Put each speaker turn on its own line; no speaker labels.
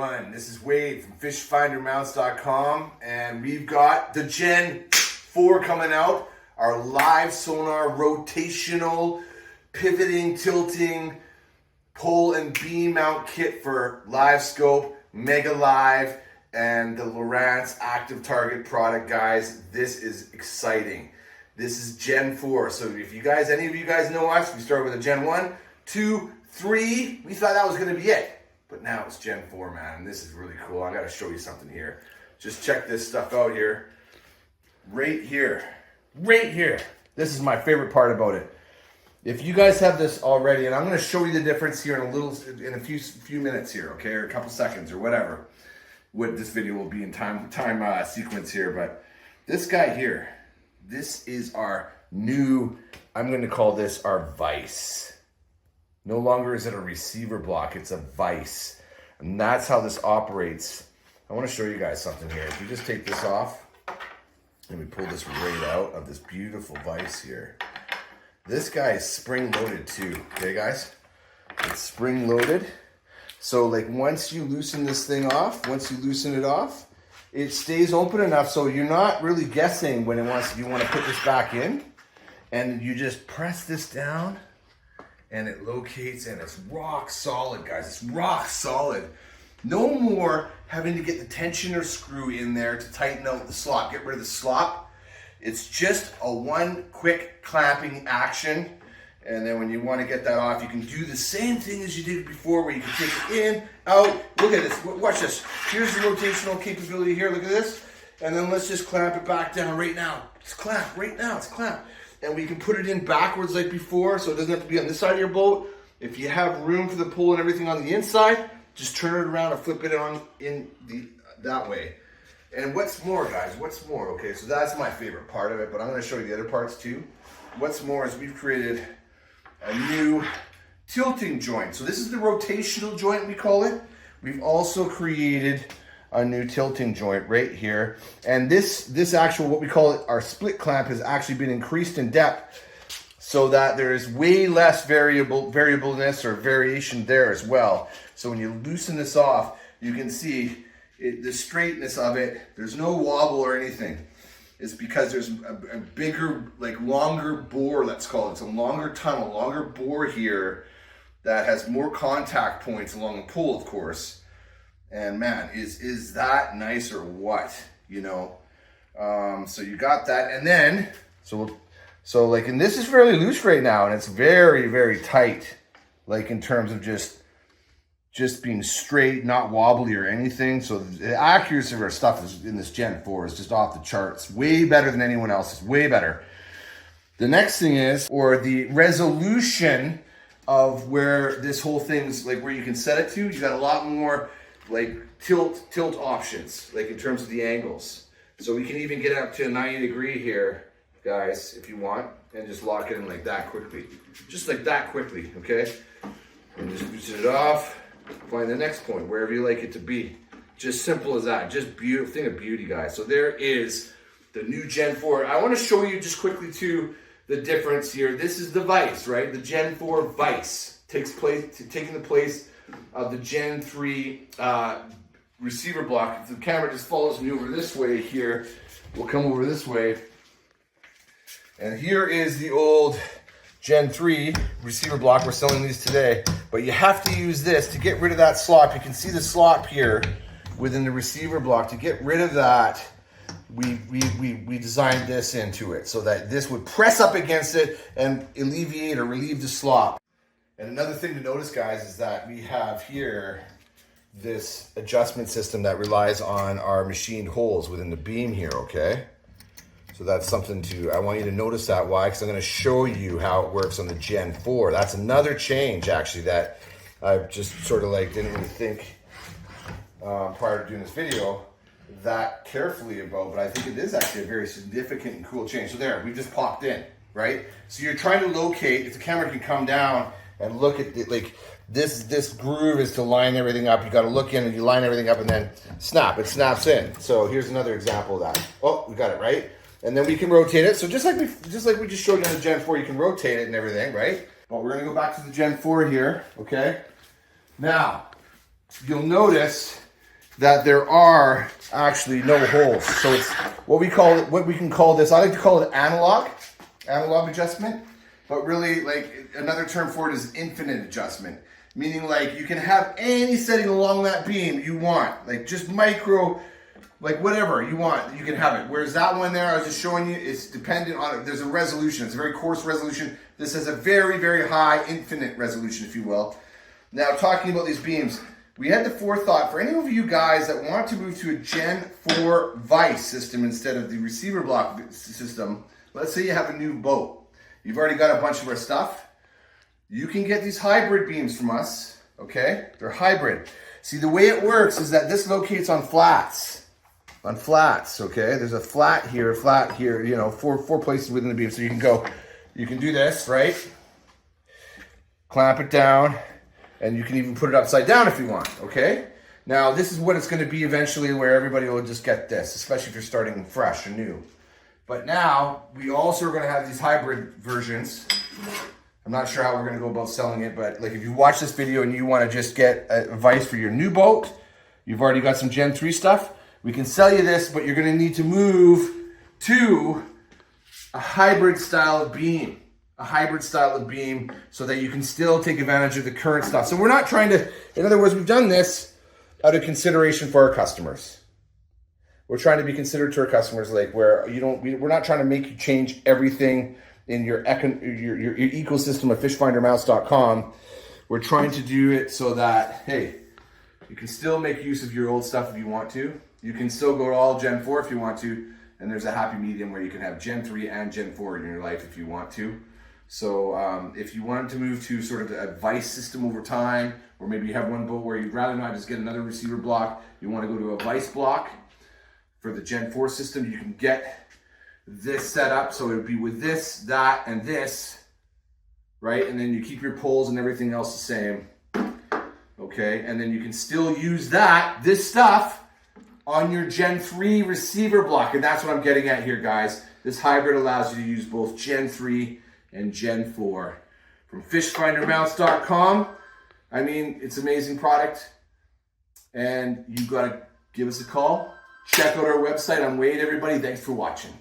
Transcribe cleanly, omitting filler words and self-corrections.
everyone, this is Wade from fishfindermounts.com, and we've got the Gen 4 coming out, our live sonar rotational pivoting, tilting, pole and beam mount kit for Livescope, Mega Live, and the Lowrance active target product. Guys, this is exciting. This is Gen 4, so if you guys, any of you guys know us, we started with a Gen 1, 2, 3, we thought that was gonna be it. But now it's Gen 4, man, and this is really cool. I gotta show you something here. Just check this stuff out here. Right here. Right here. This is my favorite part about it. If you guys have this already, and I'm gonna show you the difference here in a few minutes here, okay, or a couple seconds or whatever. What this video will be in time sequence here, but this guy here, this is our new, I'm gonna call this our vise. No longer is it a receiver block, it's a vise. And that's how this operates. I want to show you guys something here. If you just take this off, and we pull this right out of this beautiful vise here. This guy is spring-loaded too, okay guys? It's spring-loaded. So like once you loosen this thing off, it stays open enough so you're not really guessing when you want to put this back in. And you just press this down, and it locates, and it's rock solid, guys. It's rock solid. No more having to get the tensioner screw in there to tighten out the slot, get rid of the slop. It's just a one quick clamping action. And then when you want to get that off, you can do the same thing as you did before, where you can take it in, out. Look at this, watch this. Here's the rotational capability here, look at this. And then let's just clamp it back down right now. It's clamped, right now, it's clamped. And we can put it in backwards like before, so it doesn't have to be on this side of your boat. If you have room for the pole and everything on the inside, just turn it around and flip it on that way. And what's more, guys, what's more? Okay, so that's my favorite part of it, but I'm gonna show you the other parts too. What's more is we've created a new tilting joint. So this is the rotational joint, we call it. We've also created a new tilting joint right here. And this actual, what we call it, our split clamp, has actually been increased in depth so that there is way less variableness or variation there as well. So when you loosen this off, you can see the straightness of it. There's no wobble or anything. It's because there's a bigger, like longer bore, let's call it. It's a longer tunnel, longer bore here that has more contact points along the pole, of course. And man, is that nice or what, you know? So you got that, and then, so like, and this is fairly loose right now, and it's very, very tight, like in terms of just being straight, not wobbly or anything. So the accuracy of our stuff is in this Gen 4 is just off the charts. Way better than anyone else's, way better. The next thing is, or the resolution of where this whole thing's, like where you can set it to, you got a lot more like tilt options, like in terms of the angles. So we can even get it up to a 90-degree here, guys, if you want, and just lock it in like that quickly. Just like that quickly, okay? And just loosen it off. Find the next point, wherever you like it to be. Just simple as that. Just beautiful, thing of beauty, guys. So there is the new Gen 4. I want to show you just quickly too the difference here. This is the vise, right? The Gen 4 vise taking the place of the Gen 3 receiver block. If the camera just follows me over this way here, we'll come over this way. And here is the old Gen 3 receiver block. We're selling these today, but you have to use this to get rid of that slop. You can see the slop here within the receiver block. To get rid of that, we designed this into it so that this would press up against it and alleviate or relieve the slop. And another thing to notice, guys, is that we have here this adjustment system that relies on our machined holes within the beam here, okay? So that's something I want you to notice that. Why? Because I'm going to show you how it works on the Gen 4. That's another change, actually, that I've just sort of like didn't really think prior to doing this video that carefully about, but I think it is actually a very significant and cool change. So there, we just popped in, right? So you're trying to locate, if the camera can come down and look at it, like this groove is to line everything up. You got to look in and you line everything up and then snap. It snaps in. So here's another example of that. Oh, we got it right. And then we can rotate it. So just like we just showed you in the Gen 4, you can rotate it and everything, right? But we're gonna go back to the Gen 4 here, okay? Now, you'll notice that there are actually no holes. So it's what we can call this, I like to call it analog adjustment, but really like another term for it is infinite adjustment. Meaning like you can have any setting along that beam you want, like just micro, like whatever you want, you can have it. Whereas that one there, I was just showing you, it's dependent on it. There's a resolution, it's a very coarse resolution. This has a very, very high infinite resolution, if you will. Now talking about these beams, we had the forethought for any of you guys that want to move to a Gen 4 vise system instead of the receiver block system. Let's say you have a new boat. You've already got a bunch of our stuff. You can get these hybrid beams from us, okay? They're hybrid. See, the way it works is that this locates on flats, okay? There's a flat here, you know, four places within the beam. So you can do this, right? Clamp it down. And you can even put it upside down if you want, okay? Now, this is what it's gonna be eventually where everybody will just get this, especially if you're starting fresh and new. But now, we also are gonna have these hybrid versions. I'm not sure how we're gonna go about selling it, but like if you watch this video and you wanna just get a vise for your new boat, you've already got some Gen 3 stuff, we can sell you this, but you're gonna need to move to a hybrid style of beam. So that you can still take advantage of the current stuff. So we're not trying to, in other words, we've done this out of consideration for our customers. We're trying to be considerate to our customers, like where we're not trying to make you change everything in your ecosystem of fishfindermounts.com. We're trying to do it so that, hey, you can still make use of your old stuff if you want to. You can still go to all Gen 4 if you want to. And there's a happy medium where you can have Gen 3 and Gen 4 in your life if you want to. So if you wanted to move to sort of a vise system over time, or maybe you have one boat where you'd rather not just get another receiver block, you want to go to a vise block for the Gen 4 system, you can get this set up. So it would be with this, that, and this, right? And then you keep your poles and everything else the same, okay? And then you can still use this stuff, on your Gen 3 receiver block. And that's what I'm getting at here, guys. This hybrid allows you to use both Gen 3 and Gen 4 from fishfindermounts.com. I mean, it's an amazing product, and you got to give us a call. Check out our website. I'm Wade, everybody. Thanks for watching.